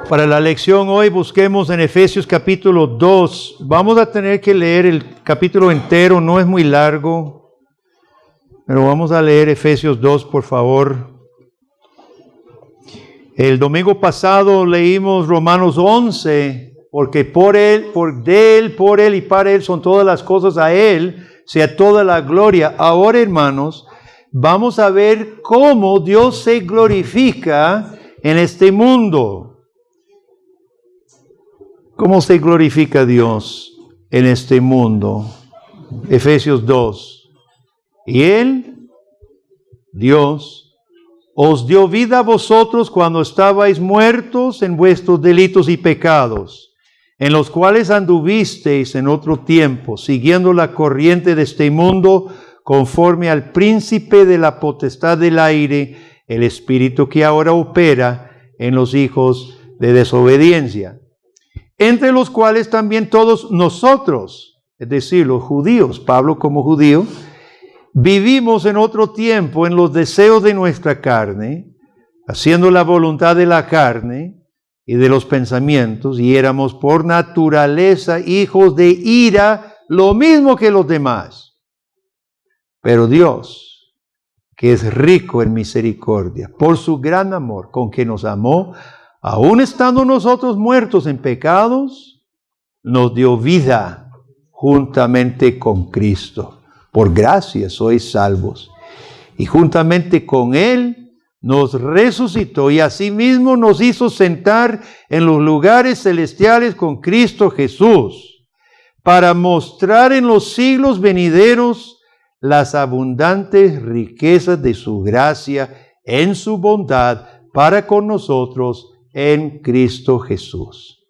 Para la lección hoy busquemos en Efesios capítulo 2. Vamos a tener que leer el capítulo entero, no es muy largo, pero vamos a leer Efesios 2, por favor. El domingo pasado leímos Romanos 11, porque por Él y para Él son todas las cosas, a Él sea toda la gloria. Ahora, hermanos, vamos a ver cómo Dios se glorifica en este mundo. ¿Cómo se glorifica Dios en este mundo? Efesios 2. Y Él, Dios, os dio vida a vosotros cuando estabais muertos en vuestros delitos y pecados, en los cuales anduvisteis en otro tiempo, siguiendo la corriente de este mundo, conforme al príncipe de la potestad del aire, el espíritu que ahora opera en los hijos de desobediencia, entre los cuales también todos nosotros, es decir, los judíos, Pablo como judío, vivimos en otro tiempo en los deseos de nuestra carne, haciendo la voluntad de la carne y de los pensamientos, y éramos por naturaleza hijos de ira, lo mismo que los demás. Pero Dios, que es rico en misericordia, por su gran amor con que nos amó, aun estando nosotros muertos en pecados, nos dio vida juntamente con Cristo. Por gracia sois salvos. Y juntamente con Él nos resucitó y asimismo nos hizo sentar en los lugares celestiales con Cristo Jesús, para mostrar en los siglos venideros las abundantes riquezas de su gracia en su bondad para con nosotros en Cristo Jesús.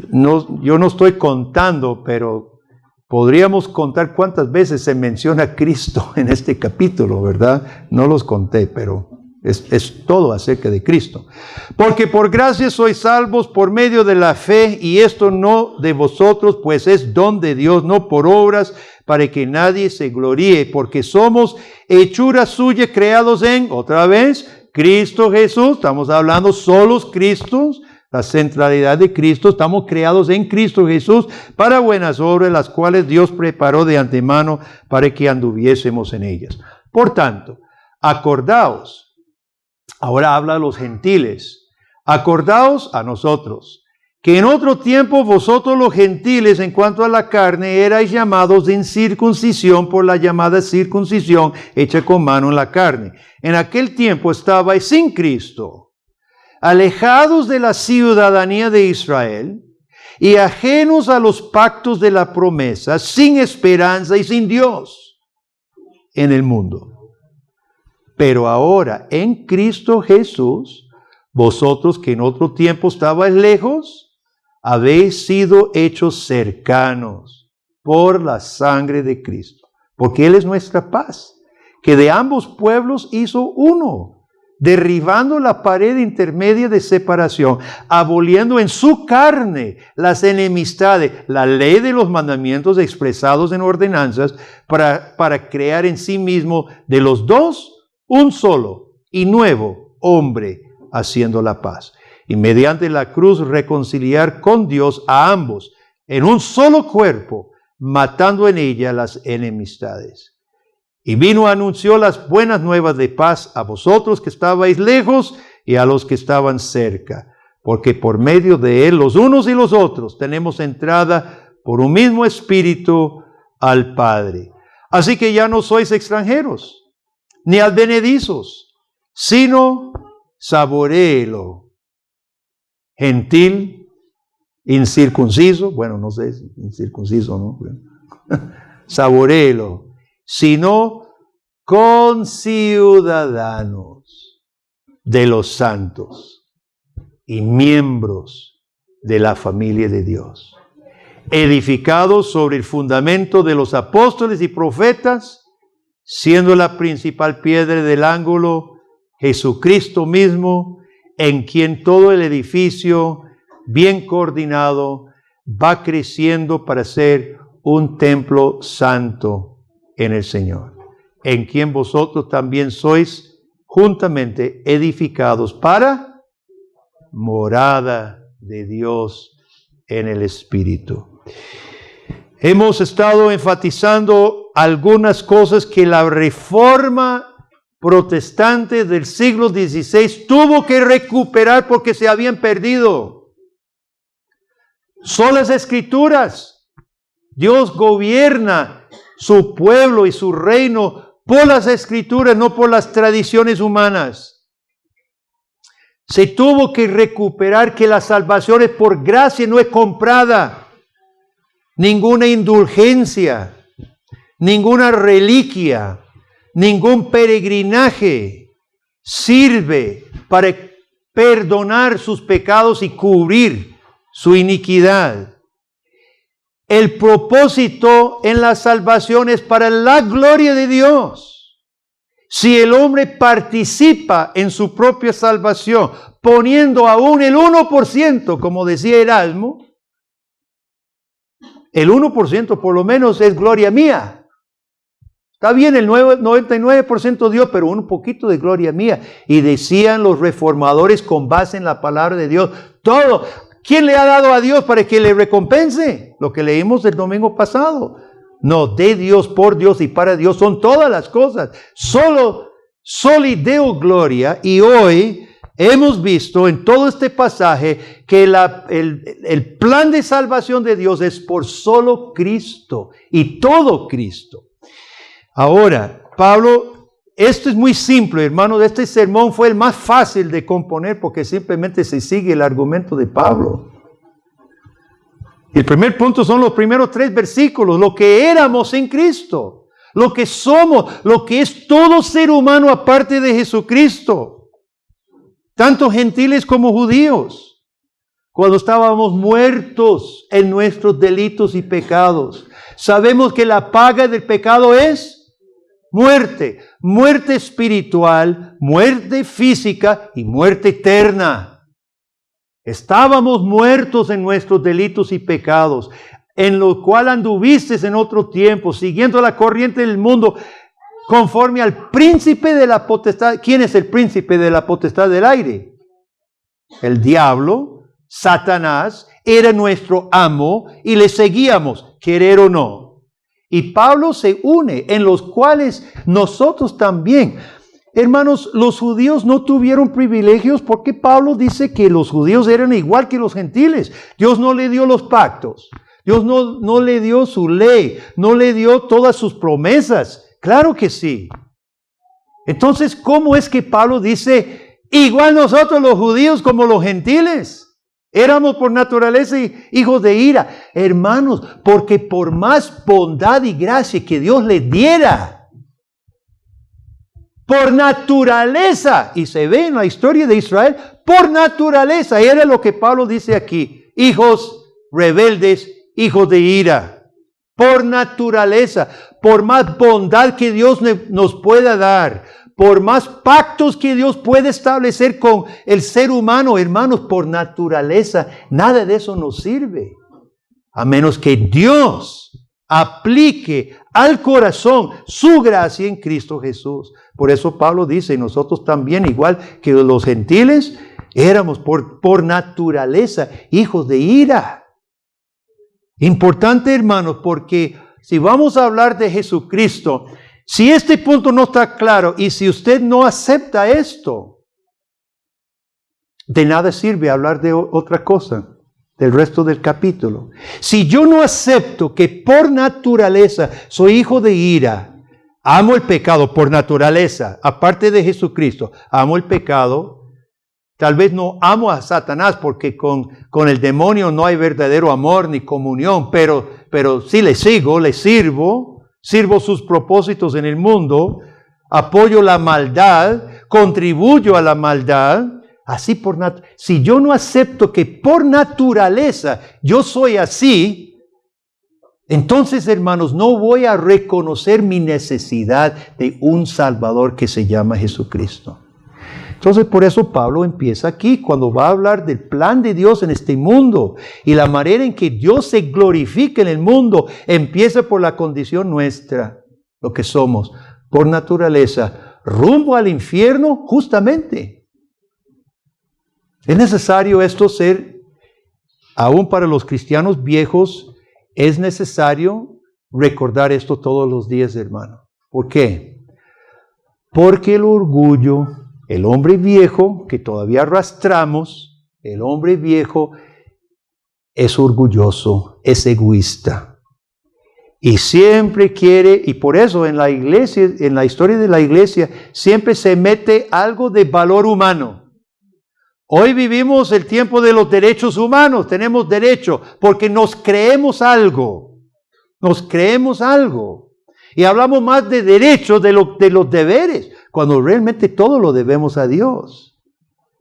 Yo no estoy contando, pero podríamos contar cuántas veces se menciona Cristo en este capítulo, ¿verdad? No los conté, pero es todo acerca de Cristo. Porque por gracia sois salvos por medio de la fe, y esto no de vosotros, pues es don de Dios, no por obras, para que nadie se gloríe, porque somos hechura suya, creados en, otra vez, Cristo Jesús. Estamos hablando solos Cristos, la centralidad de Cristo. Estamos creados en Cristo Jesús para buenas obras, las cuales Dios preparó de antemano para que anduviésemos en ellas. Por tanto, acordaos, ahora habla a los gentiles, acordaos a nosotros, que en otro tiempo vosotros los gentiles en cuanto a la carne erais llamados de incircuncisión por la llamada circuncisión hecha con mano en la carne. En aquel tiempo estabais sin Cristo, alejados de la ciudadanía de Israel y ajenos a los pactos de la promesa, sin esperanza y sin Dios en el mundo. Pero ahora en Cristo Jesús, vosotros que en otro tiempo estabais lejos, habéis sido hechos cercanos por la sangre de Cristo, porque Él es nuestra paz, que de ambos pueblos hizo uno, derribando la pared intermedia de separación, aboliendo en su carne las enemistades, la ley de los mandamientos expresados en ordenanzas, para crear en sí mismo de los dos un solo y nuevo hombre, haciendo la paz. Y mediante la cruz reconciliar con Dios a ambos en un solo cuerpo, matando en ella las enemistades. Y vino, anunció las buenas nuevas de paz a vosotros que estabais lejos y a los que estaban cerca, porque por medio de Él los unos y los otros tenemos entrada por un mismo espíritu al Padre. Así que ya no sois extranjeros, ni advenedizos, sino saboréelo. Gentil, incircunciso, bueno, no sé, incircunciso, ¿no? Saboréelo, sino conciudadanos de los santos y miembros de la familia de Dios, edificados sobre el fundamento de los apóstoles y profetas, siendo la principal piedra del ángulo Jesucristo mismo, en quien todo el edificio, bien coordinado, va creciendo para ser un templo santo en el Señor, en quien vosotros también sois juntamente edificados para morada de Dios en el Espíritu. Hemos estado enfatizando algunas cosas que la Reforma protestante del siglo XVI tuvo que recuperar porque se habían perdido. Son las Escrituras. Dios gobierna su pueblo y su reino por las Escrituras, no por las tradiciones humanas. Se tuvo que recuperar que la salvación es por gracia, no es comprada. Ninguna indulgencia, ninguna reliquia, ningún peregrinaje sirve para perdonar sus pecados y cubrir su iniquidad. El propósito en la salvación es para la gloria de Dios. Si el hombre participa en su propia salvación, poniendo aún el 1%, como decía Erasmo, el 1% por lo menos es gloria mía. Está bien el 99% Dios, pero un poquito de gloria mía. Y decían los reformadores con base en la palabra de Dios, todo. ¿Quién le ha dado a Dios para que le recompense? Lo que leímos el domingo pasado. No, de Dios, por Dios y para Dios son todas las cosas. Soli Deo gloria. Y hoy hemos visto en todo este pasaje que el plan de salvación de Dios es por solo Cristo y todo Cristo. Ahora, Pablo, esto es muy simple, hermano. Este sermón fue el más fácil de componer porque simplemente se sigue el argumento de Pablo. El primer punto son los primeros 3 versículos, lo que éramos en Cristo, lo que somos, lo que es todo ser humano aparte de Jesucristo, tanto gentiles como judíos, cuando estábamos muertos en nuestros delitos y pecados. Sabemos que la paga del pecado es muerte, muerte espiritual, muerte física y muerte eterna. Estábamos muertos en nuestros delitos y pecados, en lo cual anduviste en otro tiempo, siguiendo la corriente del mundo, conforme al príncipe de la potestad. ¿Quién es el príncipe de la potestad del aire? El diablo, Satanás, era nuestro amo y le seguíamos, querer o no. Y Pablo se une, en los cuales nosotros también. Hermanos, los judíos no tuvieron privilegios porque Pablo dice que los judíos eran igual que los gentiles. Dios no le dio los pactos. Dios no le dio su ley. No le dio todas sus promesas. Claro que sí. Entonces, ¿cómo es que Pablo dice, igual nosotros los judíos como los gentiles? Éramos por naturaleza hijos de ira. Hermanos, porque por más bondad y gracia que Dios les diera, por naturaleza, y se ve en la historia de Israel, por naturaleza, era lo que Pablo dice aquí, hijos rebeldes, hijos de ira. Por naturaleza, por más bondad que Dios nos pueda dar, por más pactos que Dios puede establecer con el ser humano, hermanos, por naturaleza, nada de eso nos sirve. A menos que Dios aplique al corazón su gracia en Cristo Jesús. Por eso Pablo dice, nosotros también, igual que los gentiles, éramos por naturaleza hijos de ira. Importante, hermanos, porque si vamos a hablar de Jesucristo, si este punto no está claro y si usted no acepta esto, de nada sirve hablar de otra cosa, del resto del capítulo. Si yo no acepto que por naturaleza soy hijo de ira, amo el pecado por naturaleza, aparte de Jesucristo, amo el pecado, tal vez no amo a Satanás porque con el demonio no hay verdadero amor ni comunión, pero sí le sigo, le sirvo sus propósitos en el mundo, apoyo la maldad, contribuyo a la maldad, así si yo no acepto que por naturaleza yo soy así, entonces, hermanos, no voy a reconocer mi necesidad de un Salvador que se llama Jesucristo. Entonces, por eso Pablo empieza aquí, cuando va a hablar del plan de Dios en este mundo y la manera en que Dios se glorifica en el mundo, empieza por la condición nuestra, lo que somos, por naturaleza, rumbo al infierno, justamente. Es necesario esto ser, aún para los cristianos viejos, es necesario recordar esto todos los días, hermano. ¿Por qué? Porque el orgullo, el hombre viejo que todavía arrastramos, el hombre viejo es orgulloso, es egoísta. Y siempre quiere, y por eso en la iglesia, en la historia de la iglesia, siempre se mete algo de valor humano. Hoy vivimos el tiempo de los derechos humanos, tenemos derecho, porque nos creemos algo. Nos creemos algo. Y hablamos más de derechos de los deberes, cuando realmente todo lo debemos a Dios.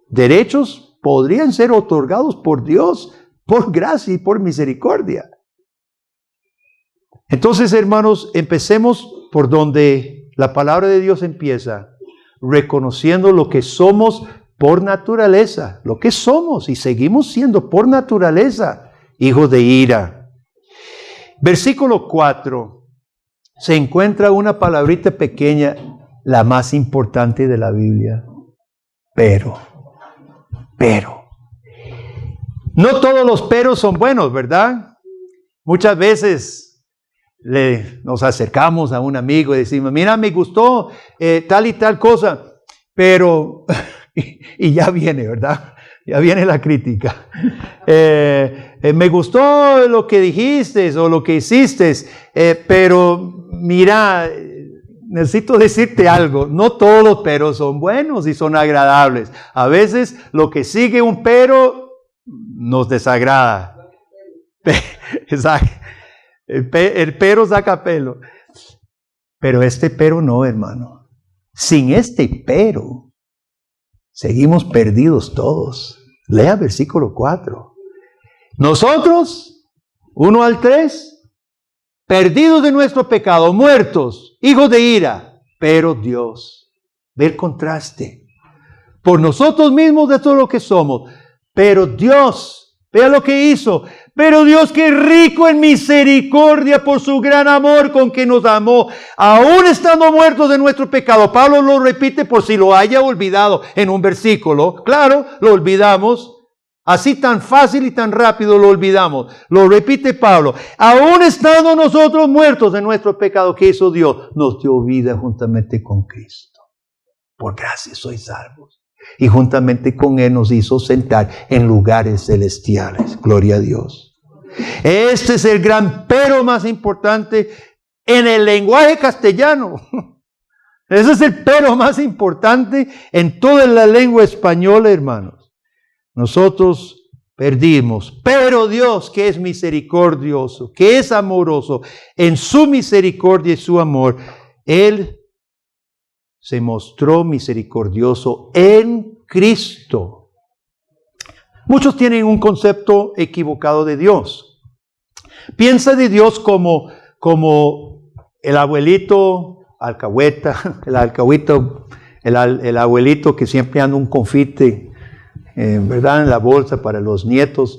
Derechos podrían ser otorgados por Dios, por gracia y por misericordia. Entonces, hermanos, empecemos por donde la palabra de Dios empieza, reconociendo lo que somos por naturaleza, lo que somos y seguimos siendo por naturaleza, hijos de ira. Versículo 4, se encuentra una palabrita pequeña, la más importante de la Biblia, pero. No todos los peros son buenos, ¿verdad? Muchas veces nos acercamos a un amigo y decimos, mira, me gustó tal y tal cosa, pero, y ya viene, ¿verdad? Ya viene la crítica. Me gustó lo que dijiste o lo que hiciste, pero mira, necesito decirte algo, no todos los peros son buenos y son agradables. A veces lo que sigue un pero nos desagrada. El pero saca pelo. Pero este pero no, hermano. Sin este pero, seguimos perdidos todos. Lea versículo 4. Nosotros, 1 al 3, perdidos de nuestro pecado, muertos, hijos de ira, pero Dios. Ve el contraste. Por nosotros mismos de todo lo que somos, pero Dios, vea lo que hizo. Pero Dios, que rico en misericordia por su gran amor con que nos amó, aún estando muertos de nuestro pecado. Pablo lo repite por si lo haya olvidado en un versículo. Claro, lo olvidamos. Así tan fácil y tan rápido lo olvidamos. Lo repite Pablo. Aún estando nosotros muertos de nuestro pecado, ¿qué hizo Dios? Nos dio vida juntamente con Cristo. Por gracia sois salvos. Y juntamente con Él nos hizo sentar en lugares celestiales. Gloria a Dios. Este es el gran pero más importante en el lenguaje castellano. Ese es el pero más importante en toda la lengua española, hermanos. Nosotros perdimos, pero Dios, que es misericordioso, que es amoroso, en su misericordia y su amor, Él se mostró misericordioso en Cristo. Muchos tienen un concepto equivocado de Dios. Piensa de Dios como el abuelito alcahueta, el abuelito que siempre anda un confite, ¿verdad? En la bolsa para los nietos.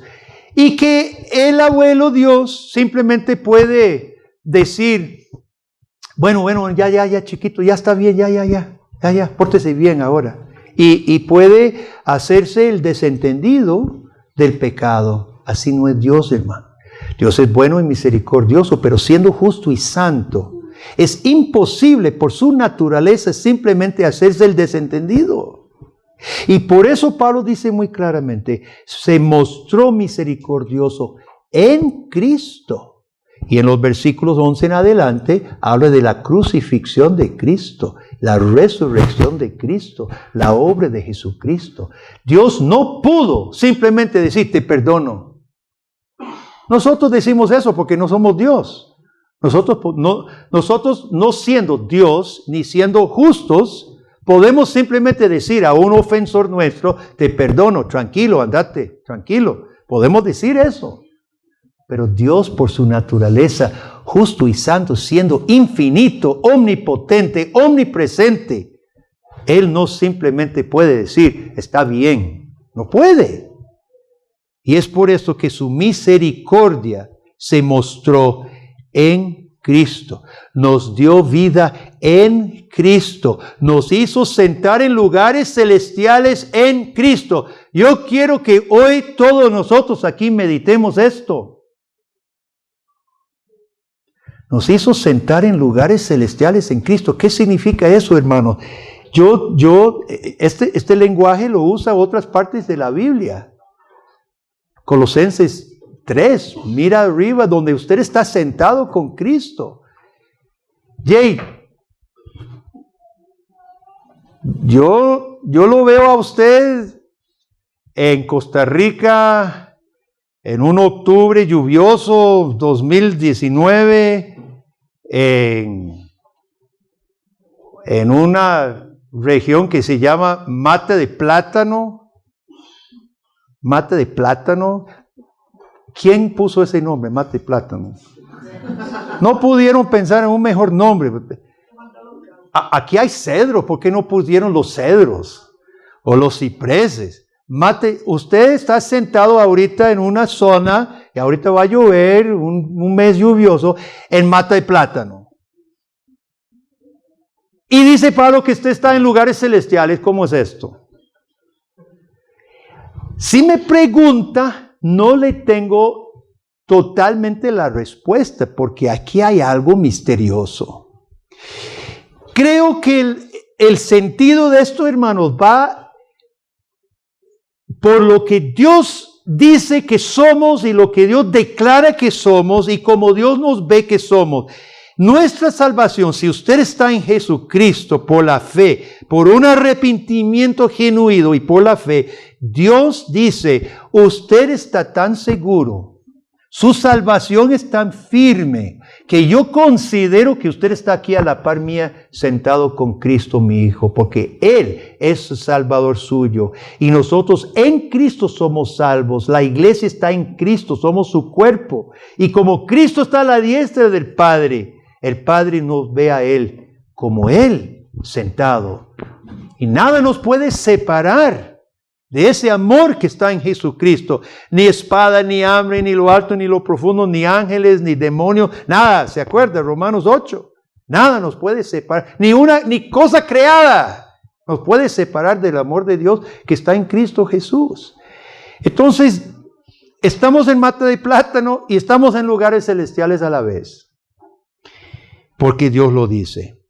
Y que el abuelo Dios simplemente puede decir, bueno, ya, chiquito, ya está bien, ya, pórtese bien ahora. Y puede hacerse el desentendido del pecado. Así no es Dios, hermano. Dios es bueno y misericordioso, pero siendo justo y santo, es imposible por su naturaleza simplemente hacerse el desentendido. Y por eso Pablo dice muy claramente, se mostró misericordioso en Cristo. Y en los versículos 11 en adelante habla de la crucifixión de Cristo, la resurrección de Cristo, la obra de Jesucristo. Dios no pudo simplemente decir, te perdono. Nosotros decimos eso porque no somos Dios. Nosotros no siendo Dios ni siendo justos, podemos simplemente decir a un ofensor nuestro, te perdono, tranquilo, andate, tranquilo. Podemos decir eso. Pero Dios, por su naturaleza, justo y santo, siendo infinito, omnipotente, omnipresente, Él no simplemente puede decir, está bien. No puede. Y es por eso que su misericordia se mostró en Cristo. Nos dio vida en Cristo. Nos hizo sentar en lugares celestiales en Cristo. Yo quiero que hoy todos nosotros aquí meditemos esto. Nos hizo sentar en lugares celestiales en Cristo. ¿Qué significa eso, hermano? Este lenguaje lo usa otras partes de la Biblia. Colosenses 3, mira arriba donde usted está sentado con Cristo. Jay, yo lo veo a usted en Costa Rica en un octubre lluvioso 2019 en una región que se llama Mata de Plátano. Mata de Plátano. ¿Quién puso ese nombre, Mata de Plátano? No pudieron pensar en un mejor nombre. Aquí hay cedro, ¿por qué no pusieron los cedros o los cipreses? Usted está sentado ahorita en una zona, y ahorita va a llover, un mes lluvioso, en Mata de Plátano. Y dice Pablo que usted está en lugares celestiales. ¿Cómo es esto? Si me pregunta, no le tengo totalmente la respuesta, porque aquí hay algo misterioso. Creo que el sentido de esto, hermanos, va por lo que Dios dice que somos y lo que Dios declara que somos y como Dios nos ve que somos. Nuestra salvación, si usted está en Jesucristo por la fe, por un arrepentimiento genuino y por la fe, Dios dice, usted está tan seguro, su salvación es tan firme, que yo considero que usted está aquí a la par mía, sentado con Cristo mi Hijo, porque Él es Salvador suyo. Y nosotros en Cristo somos salvos. La iglesia está en Cristo, somos su cuerpo. Y como Cristo está a la diestra del Padre, el Padre nos ve a Él como Él sentado. Y nada nos puede separar de ese amor que está en Jesucristo. Ni espada, ni hambre, ni lo alto, ni lo profundo, ni ángeles, ni demonios. Nada, ¿se acuerda? Romanos 8. Nada nos puede separar. Ni cosa creada nos puede separar del amor de Dios que está en Cristo Jesús. Entonces, estamos en Mata de Plátano y estamos en lugares celestiales a la vez. Porque Dios lo dice.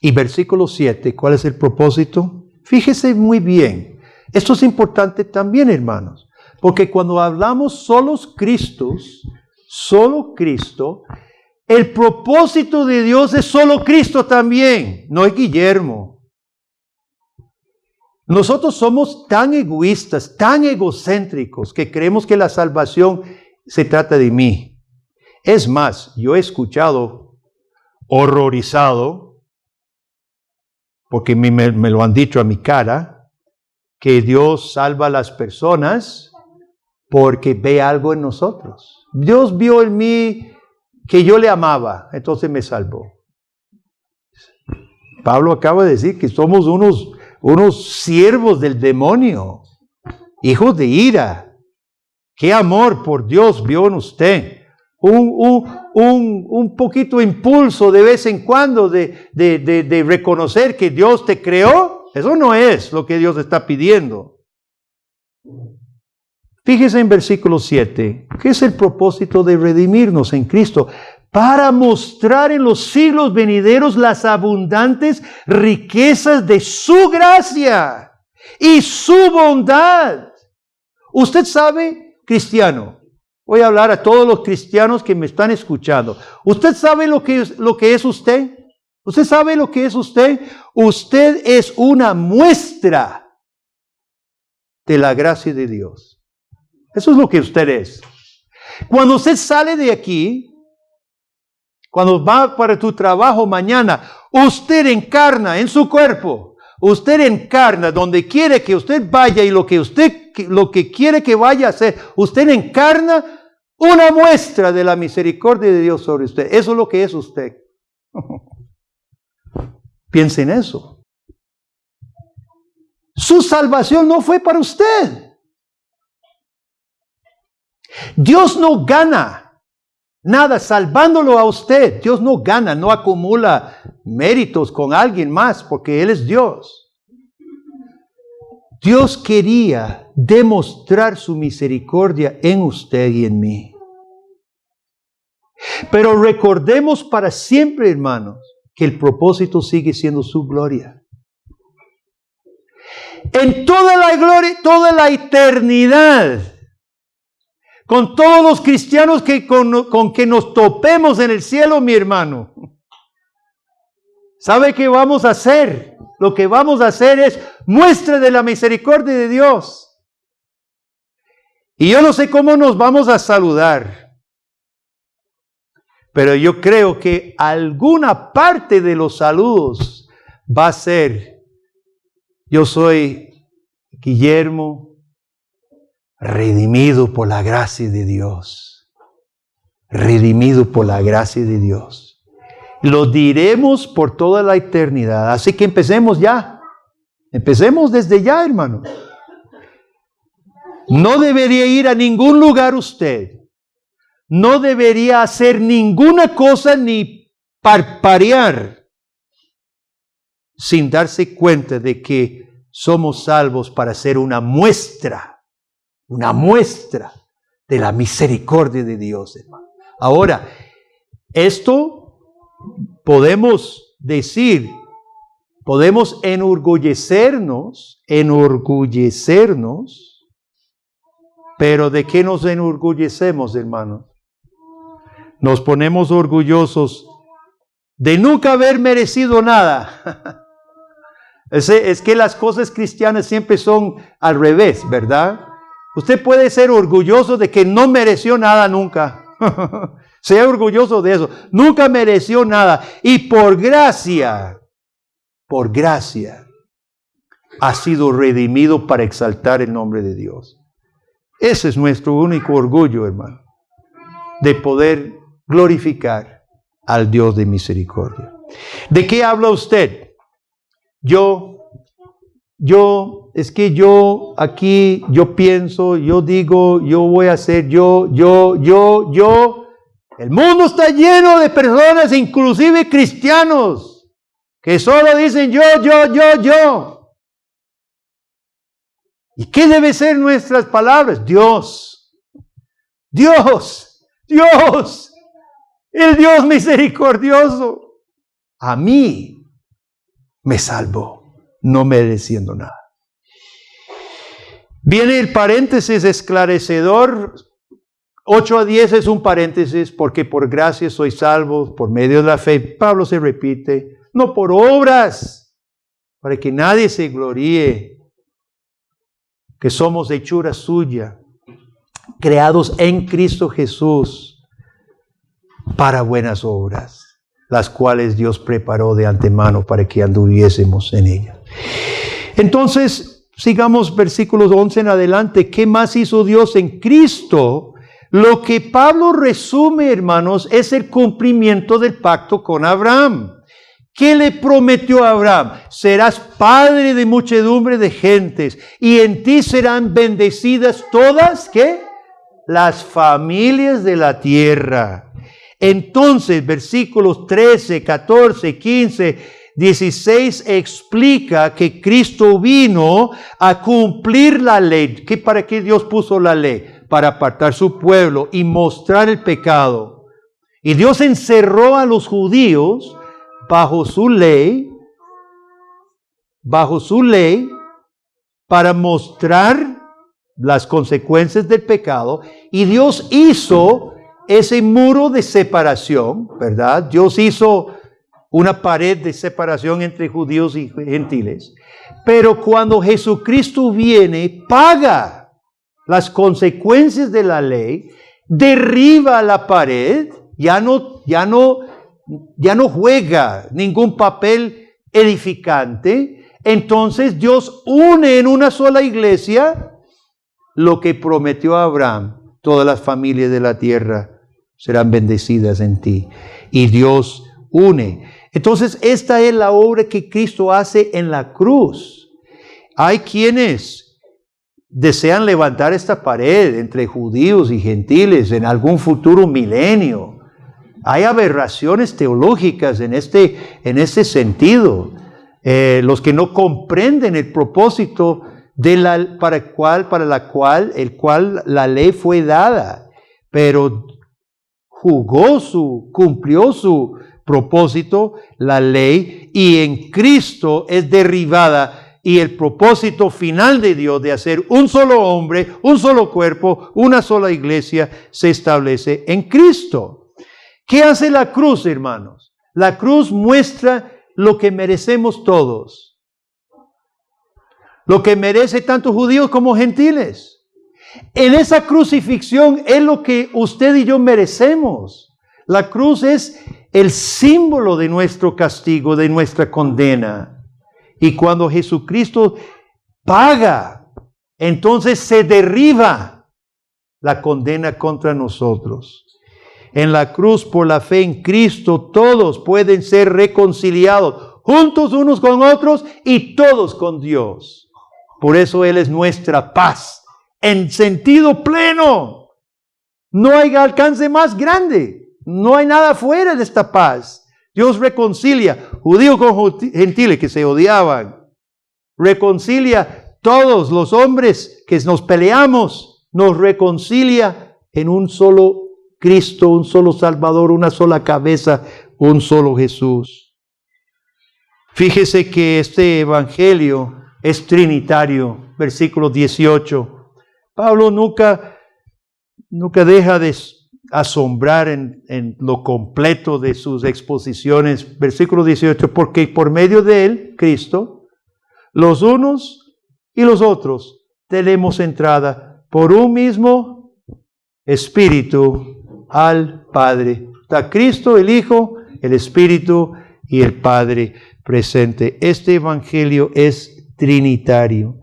Y versículo 7, ¿cuál es el propósito? Fíjese muy bien. Esto es importante también, hermanos. Porque cuando hablamos solo Cristo, el propósito de Dios es solo Cristo también. No es Guillermo. Nosotros somos tan egoístas, tan egocéntricos, que creemos que la salvación se trata de mí. Es más, yo he escuchado, horrorizado, porque me lo han dicho a mi cara, que Dios salva a las personas porque ve algo en nosotros. Dios vio en mí que yo le amaba, entonces me salvó. Pablo acaba de decir que somos unos siervos del demonio, hijos de ira. ¿Qué amor por Dios vio en usted? Un poquito impulso de vez en cuando de reconocer que Dios te creó. Eso no es lo que Dios está pidiendo. Fíjese en versículo 7. ¿Qué es el propósito de redimirnos en Cristo? Para mostrar en los siglos venideros las abundantes riquezas de su gracia y su bondad. Usted sabe, cristiano, voy a hablar a todos los cristianos que me están escuchando. ¿Usted sabe lo que es usted? ¿Usted sabe lo que es usted? Usted es una muestra de la gracia de Dios. Eso es lo que usted es. Cuando usted sale de aquí, cuando va para tu trabajo mañana, usted encarna en su cuerpo. Usted encarna donde quiere que usted vaya y lo que quiere que vaya a hacer. Usted encarna una muestra de la misericordia de Dios sobre usted. Eso es lo que es usted. Piense en eso. Su salvación no fue para usted. Dios no gana nada salvándolo a usted. Dios no gana, no acumula méritos con alguien más porque Él es Dios. Dios quería demostrar su misericordia en usted y en mí. Pero recordemos para siempre, hermanos, que el propósito sigue siendo su gloria. En toda la gloria, toda la eternidad, con todos los cristianos con que nos topemos en el cielo, mi hermano, ¿sabe qué vamos a hacer? Lo que vamos a hacer es muestra de la misericordia de Dios. Y yo no sé cómo nos vamos a saludar, pero yo creo que alguna parte de los saludos va a ser: yo soy Guillermo, redimido por la gracia de Dios. Redimido por la gracia de Dios. Lo diremos por toda la eternidad. Así que empecemos ya. Empecemos desde ya, hermano. No debería ir a ningún lugar usted. No debería hacer ninguna cosa ni parpadear sin darse cuenta de que somos salvos para ser una muestra de la misericordia de Dios, hermano. Ahora, esto podemos decir, podemos enorgullecernos, pero ¿de qué nos enorgullecemos, hermano? Nos ponemos orgullosos de nunca haber merecido nada. Es que las cosas cristianas siempre son al revés, ¿verdad? Usted puede ser orgulloso de que no mereció nada nunca. Sea orgulloso de eso. Nunca mereció nada. Y por gracia, ha sido redimido para exaltar el nombre de Dios. Ese es nuestro único orgullo, hermano, de poder glorificar al Dios de misericordia. ¿De qué habla usted? Es que yo aquí, yo pienso, yo digo, yo voy a hacer, yo. El mundo está lleno de personas, inclusive cristianos, que solo dicen yo. ¿Y qué debe ser nuestras palabras? Dios, el Dios misericordioso, a mí me salvó, no mereciendo nada. Viene el paréntesis esclarecedor. 8 a 10 es un paréntesis, porque por gracia soy salvo por medio de la fe. Pablo se repite, no por obras, para que nadie se gloríe, que somos hechura suya, creados en Cristo Jesús para buenas obras, las cuales Dios preparó de antemano para que anduviésemos en ellas. Entonces, sigamos versículos 11 en adelante. ¿Qué más hizo Dios en Cristo? Lo que Pablo resume, hermanos, es el cumplimiento del pacto con Abraham. ¿Qué le prometió a Abraham? Serás padre de muchedumbre de gentes, y en ti serán bendecidas todas, ¿qué? Las familias de la tierra. Entonces, versículos 13, 14, 15, 16 explica que Cristo vino a cumplir la ley. ¿Para qué Dios puso la ley? Para apartar su pueblo y mostrar el pecado. Y Dios encerró a los judíos bajo su ley, para mostrar las consecuencias del pecado. Y Dios hizo ese muro de separación, ¿verdad? Dios hizo una pared de separación entre judíos y gentiles. Pero cuando Jesucristo viene, paga las consecuencias de la ley, derriba la pared, ya no juega ningún papel edificante. Entonces Dios une en una sola iglesia lo que prometió a Abraham: todas las familias de la tierra serán bendecidas en ti. Y Dios une. Entonces esta es la obra que Cristo hace en la cruz. Hay quienes desean levantar esta pared entre judíos y gentiles en algún futuro milenio. Hay aberraciones teológicas en este sentido. Los que no comprenden el propósito para la cual la ley fue dada, pero cumplió su propósito, la ley, y en Cristo es derribada, y el propósito final de Dios de hacer un solo hombre, un solo cuerpo, una sola iglesia, se establece en Cristo. ¿Qué hace la cruz, hermanos? La cruz muestra lo que merecemos todos. Lo que merece tanto judíos como gentiles. En esa crucifixión es lo que usted y yo merecemos. La cruz es el símbolo de nuestro castigo, de nuestra condena. Y cuando Jesucristo paga, entonces se derriba la condena contra nosotros. En la cruz, por la fe en Cristo, todos pueden ser reconciliados, juntos unos con otros y todos con Dios. Por eso Él es nuestra paz, en sentido pleno. No hay alcance más grande. No hay nada fuera de esta paz. Dios reconcilia judíos con gentiles que se odiaban. Reconcilia todos los hombres que nos peleamos. Nos reconcilia en un solo Cristo, un solo Salvador, una sola cabeza, un solo Jesús. Fíjese que este evangelio es trinitario. Versículo 18. Pablo nunca deja de asombrar en lo completo de sus exposiciones. Versículo 18, porque por medio de Él, Cristo, los unos y los otros tenemos entrada por un mismo Espíritu al Padre. Está Cristo, el Hijo, el Espíritu y el Padre presente. Este evangelio es trinitario.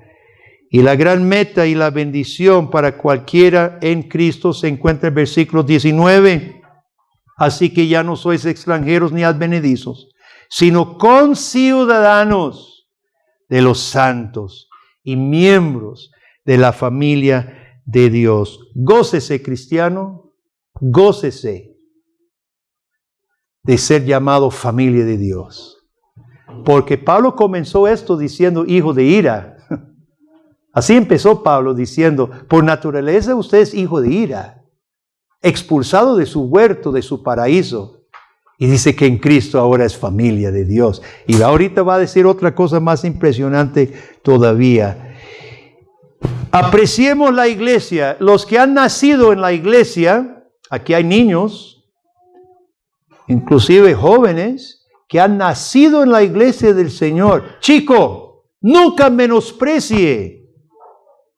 Y la gran meta y la bendición para cualquiera en Cristo se encuentra en el versículo 19. Así que ya no sois extranjeros ni advenedizos, sino conciudadanos de los santos y miembros de la familia de Dios. Gócese, cristiano, gócese de ser llamado familia de Dios. Porque Pablo comenzó esto diciendo hijo de ira. Así empezó Pablo diciendo, por naturaleza usted es hijo de ira, expulsado de su huerto, de su paraíso. Y dice que en Cristo ahora es familia de Dios. Y ahorita va a decir otra cosa más impresionante todavía. Apreciemos la iglesia. Los que han nacido en la iglesia, aquí hay niños, inclusive jóvenes, que han nacido en la iglesia del Señor. Chico, nunca menosprecie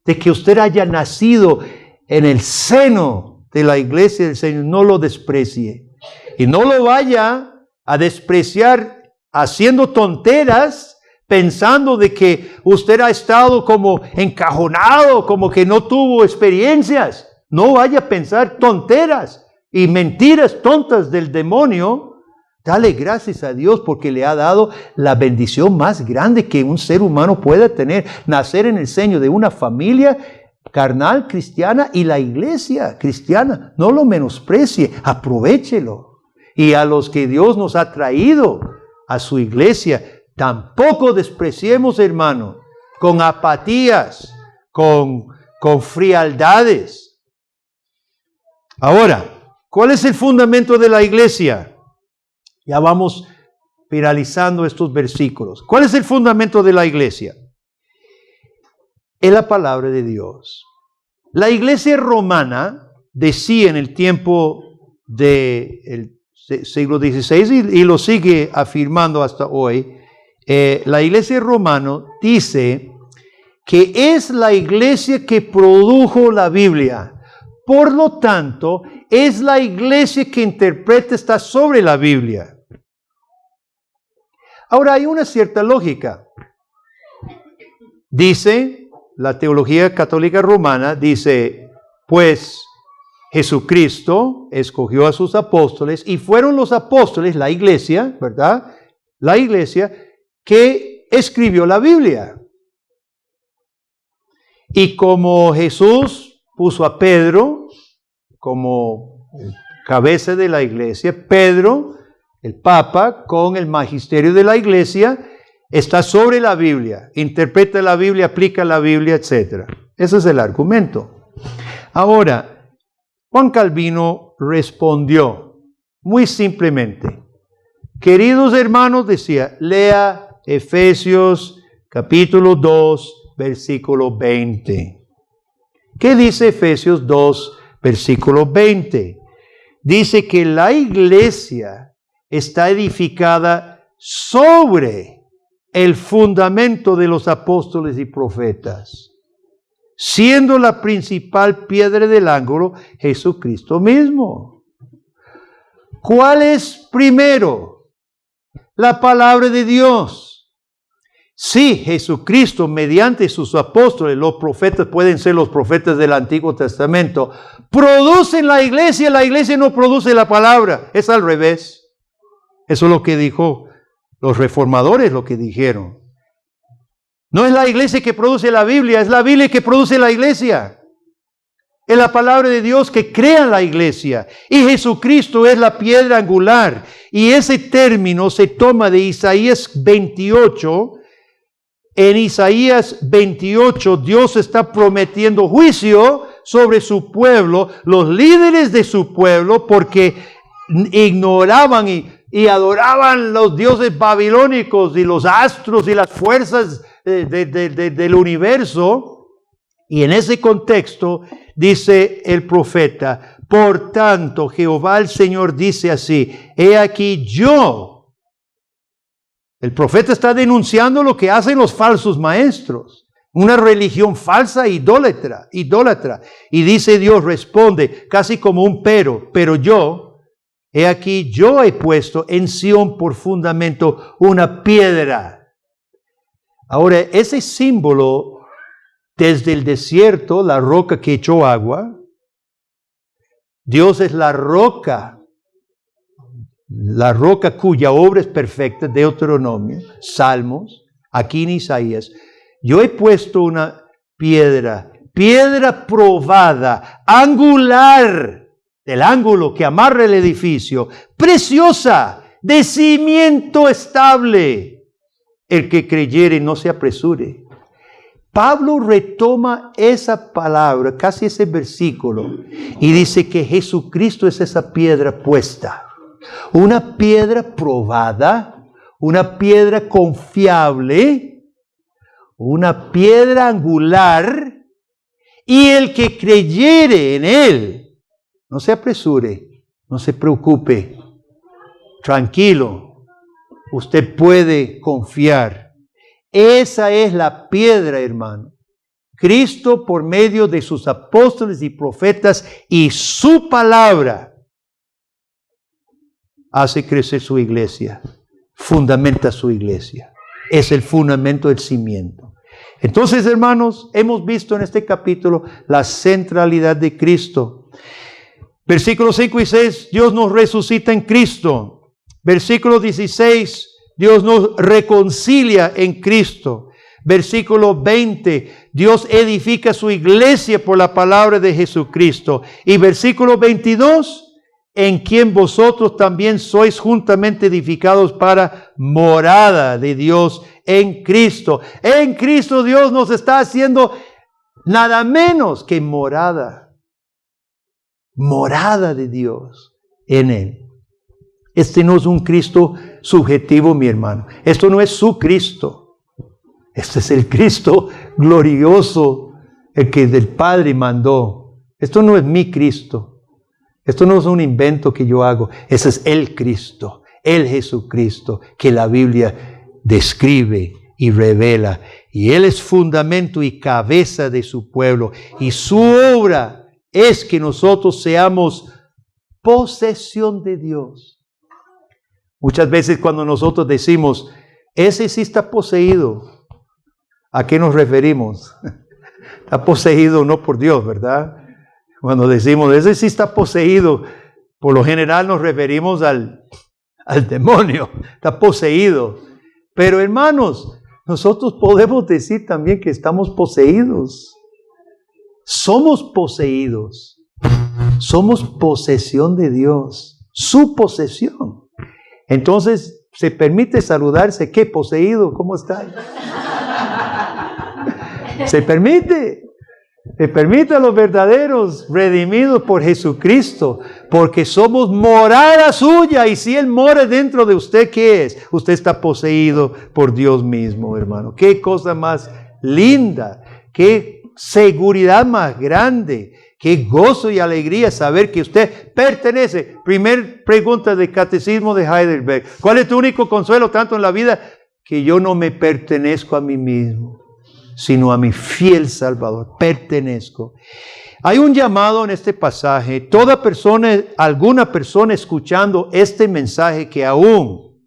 de que usted haya nacido en el seno de la iglesia del Señor. No lo desprecie. Y no lo vaya a despreciar haciendo tonteras, pensando de que usted ha estado como encajonado, como que no tuvo experiencias. No vaya a pensar tonteras y mentiras tontas del demonio. Dale gracias a Dios porque le ha dado la bendición más grande que un ser humano pueda tener. Nacer en el seno de una familia carnal cristiana y la iglesia cristiana. No lo menosprecie, aprovéchelo. Y a los que Dios nos ha traído a su iglesia, tampoco despreciemos, hermano, con apatías, con frialdades. Ahora, ¿cuál es el fundamento de la iglesia? Ya vamos finalizando estos versículos. ¿Cuál es el fundamento de la iglesia? Es la palabra de Dios. La iglesia romana decía en el tiempo del siglo XVI y lo sigue afirmando hasta hoy. La iglesia romana dice que es la iglesia que produjo la Biblia. Por lo tanto, es la iglesia que interpreta, está sobre la Biblia. Ahora hay una cierta lógica. Dice, la teología católica romana dice, pues Jesucristo escogió a sus apóstoles y fueron los apóstoles, la iglesia, ¿verdad? La iglesia que escribió la Biblia. Y como Jesús puso a Pedro como cabeza de la iglesia, Pedro, el Papa, con el magisterio de la iglesia, está sobre la Biblia, interpreta la Biblia, aplica la Biblia, etc. Ese es el argumento. Ahora, Juan Calvino respondió muy simplemente. Queridos hermanos, decía, lea Efesios capítulo 2, versículo 20. ¿Qué dice Efesios 2, versículo 20? Dice que la iglesia está edificada sobre el fundamento de los apóstoles y profetas, siendo la principal piedra del ángulo Jesucristo mismo. ¿Cuál es primero? La palabra de Dios. Sí, Jesucristo, mediante sus apóstoles, los profetas pueden ser los profetas del Antiguo Testamento, producen la iglesia no produce la palabra, es al revés. Eso es lo que dijo los reformadores, lo que dijeron. No es la iglesia que produce la Biblia, es la Biblia que produce la iglesia. Es la palabra de Dios que crea la iglesia. Y Jesucristo es la piedra angular. Y ese término se toma de Isaías 28. En Isaías 28, Dios está prometiendo juicio sobre su pueblo, los líderes de su pueblo, porque ignoraban y adoraban los dioses babilónicos y los astros y las fuerzas del universo. Y en ese contexto dice el profeta, por tanto Jehová el Señor dice así, he aquí yo. El profeta está denunciando lo que hacen los falsos maestros, una religión falsa, idólatra. Y dice Dios, responde casi como un pero yo, he aquí yo he puesto en Sión por fundamento una piedra. Ahora, ese símbolo desde el desierto, la roca que echó agua, Dios es la roca cuya obra es perfecta, Deuteronomio, Salmos, aquí en Isaías. Yo he puesto una piedra probada, angular, del ángulo que amarra el edificio, preciosa, de cimiento estable. El que creyere no se apresure. Pablo retoma esa palabra, casi ese versículo, y dice que Jesucristo es esa piedra puesta. Una piedra probada, una piedra confiable, una piedra angular, y el que creyere en él, no se apresure, no se preocupe, tranquilo, usted puede confiar. Esa es la piedra, hermano. Cristo, por medio de sus apóstoles y profetas y su palabra, hace crecer su iglesia, fundamenta su iglesia. Es el fundamento del cimiento. Entonces, hermanos, hemos visto en este capítulo la centralidad de Cristo. Versículos 5 y 6, Dios nos resucita en Cristo. Versículo 16, Dios nos reconcilia en Cristo. Versículo 20, Dios edifica su iglesia por la palabra de Jesucristo. Y versículo 22, en quien vosotros también sois juntamente edificados para morada de Dios en Cristo. En Cristo Dios nos está haciendo nada menos que morada. Morada de Dios en Él. Este no es un Cristo subjetivo, mi hermano. Esto no es su Cristo. Este es el Cristo glorioso, el que del Padre mandó. Esto no es mi Cristo. Esto no es un invento que yo hago. Ese es el Cristo, el Jesucristo que la Biblia describe y revela. Y Él es fundamento y cabeza de su pueblo. Y su obra es que nosotros seamos posesión de Dios. Muchas veces cuando nosotros decimos, ese sí está poseído, ¿a qué nos referimos? Está poseído no por Dios, ¿verdad? Cuando decimos, ese sí está poseído, por lo general nos referimos al demonio, está poseído. Pero hermanos, nosotros podemos decir también que estamos poseídos. Somos poseídos. Somos posesión de Dios. Su posesión. Entonces, ¿Se permite saludarse? ¿Qué, poseído? ¿Cómo está? Se permite. Se permite a los verdaderos redimidos por Jesucristo, porque somos morada suya, y si Él mora dentro de usted, ¿qué es? Usted está poseído por Dios mismo, hermano. Qué cosa más linda, qué seguridad más grande, qué gozo y alegría saber que usted pertenece. Primer pregunta del Catecismo de Heidelberg: ¿cuál es tu único consuelo tanto en la vida? Que yo no me pertenezco a mí mismo, sino a mi fiel Salvador. Pertenezco. Hay un llamado en este pasaje. Toda persona, alguna persona escuchando este mensaje que aún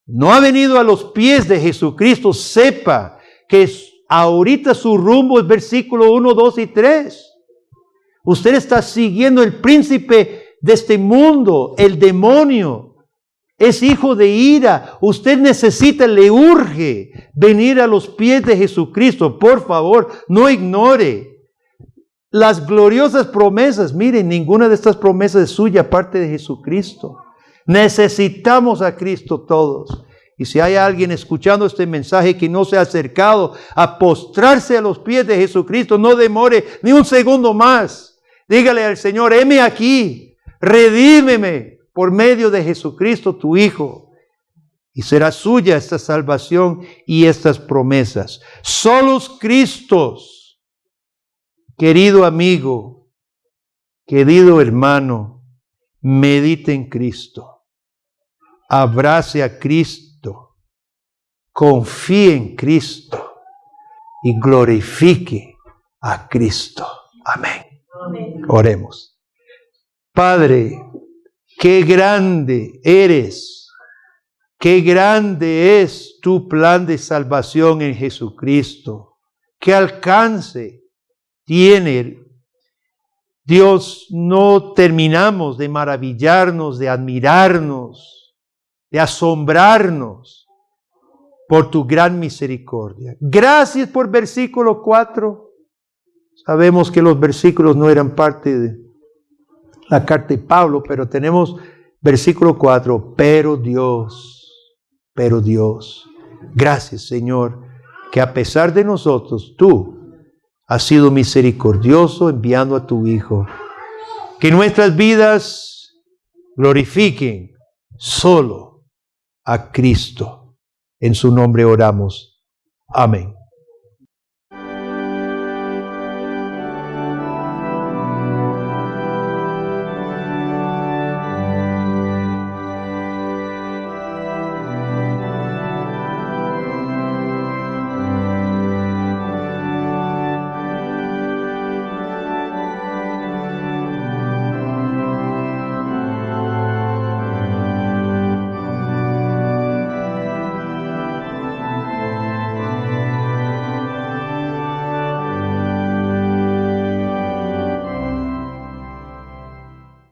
no ha venido a los pies de Jesucristo, sepa que ahorita su rumbo es versículo 1, 2 y 3. Usted está siguiendo el príncipe de este mundo, el demonio. Es hijo de ira. Usted necesita, le urge venir a los pies de Jesucristo. Por favor, no ignore las gloriosas promesas. Miren, ninguna de estas promesas es suya aparte de Jesucristo. Necesitamos a Cristo todos. Y si hay alguien escuchando este mensaje que no se ha acercado a postrarse a los pies de Jesucristo, no demore ni un segundo más. Dígale al Señor: heme aquí, redímeme por medio de Jesucristo tu Hijo, y será suya esta salvación y estas promesas. Solos Cristos, querido amigo, querido hermano, medite en Cristo, abrace a Cristo, confíe en Cristo y glorifique a Cristo. Amén. Oremos. Padre, qué grande eres, qué grande es tu plan de salvación en Jesucristo, qué alcance tiene. Dios, no terminamos de maravillarnos, de admirarnos, de asombrarnos por tu gran misericordia. Gracias por versículo 4. Sabemos que los versículos no eran parte de la carta de Pablo, pero tenemos versículo 4, pero Dios, gracias Señor, que a pesar de nosotros, tú has sido misericordioso enviando a tu Hijo. Que nuestras vidas glorifiquen solo a Cristo. En su nombre oramos. Amén.